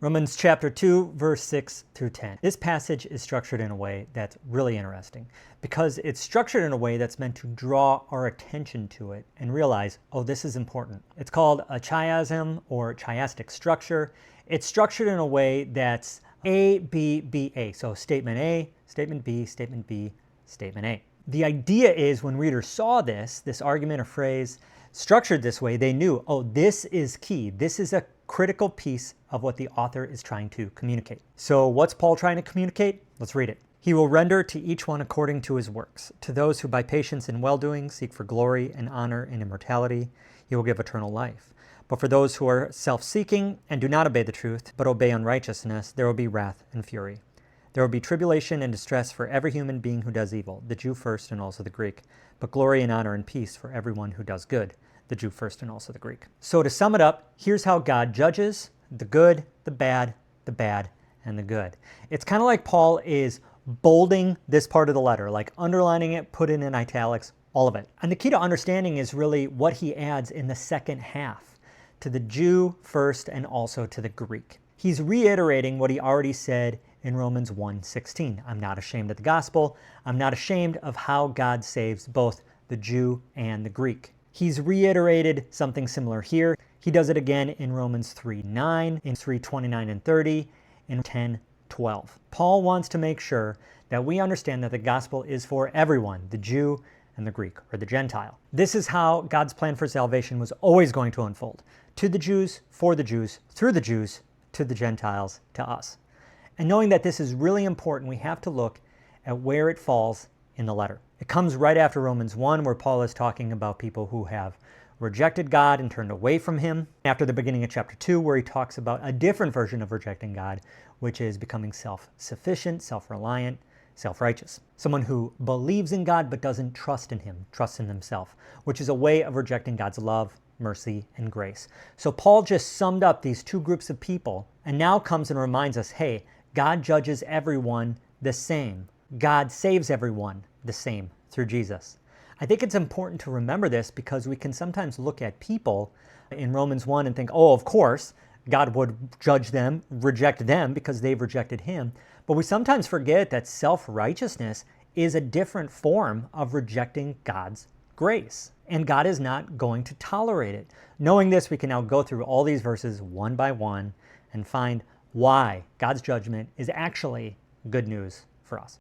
Romans chapter 2, verse 6 through 10. This passage is structured in a way that's really interesting because it's structured in a way that's meant to draw our attention to it and realize, oh, this is important. It's called a chiasm or chiastic structure. It's structured in a way that's A, B, B, A. So statement A, statement B, statement B, statement A. The idea is when readers saw this argument or phrase structured this way, they knew, oh, this is key. This is a critical piece of what the author is trying to communicate. So what's Paul trying to communicate? Let's read it. He will render to each one according to his works. To those who by patience and well-doing seek for glory and honor and immortality, he will give eternal life. But for those who are self-seeking and do not obey the truth, but obey unrighteousness, there will be wrath and fury. There will be tribulation and distress for every human being who does evil, the Jew first and also the Greek, but glory and honor and peace for everyone who does good, the Jew first and also the Greek. So to sum it up, here's how God judges the good, the bad, and the good. It's kind of like Paul is bolding this part of the letter, like underlining it, put it in italics, all of it. And the key to understanding is really what he adds in the second half, to the Jew first and also to the Greek. He's reiterating what he already said in Romans 1:16. I'm not ashamed of the gospel. I'm not ashamed of how God saves both the Jew and the Greek. He's reiterated something similar here. He does it again in Romans 3:9, in 3:29 and 30, in 10:12. Paul wants to make sure that we understand that the gospel is for everyone, the Jew and the Greek, or the Gentile. This is how God's plan for salvation was always going to unfold. To the Jews, for the Jews, through the Jews, to the Gentiles, to us. And knowing that this is really important, we have to look at where it falls in the letter. It comes right after Romans 1, where Paul is talking about people who have rejected God and turned away from him. After the beginning of chapter 2, where he talks about a different version of rejecting God, which is becoming self-sufficient, self-reliant, self-righteous. Someone who believes in God but doesn't trust in him, trusts in himself, which is a way of rejecting God's love, mercy, and grace. So Paul just summed up these two groups of people and now comes and reminds us, hey, God judges everyone the same. God saves everyone the same through Jesus. I think it's important to remember this because we can sometimes look at people in Romans 1 and think, oh, of course, God would judge them, reject them because they've rejected him. But we sometimes forget that self-righteousness is a different form of rejecting God's grace. And God is not going to tolerate it. Knowing this, we can now go through all these verses one by one and find why God's judgment is actually good news for us.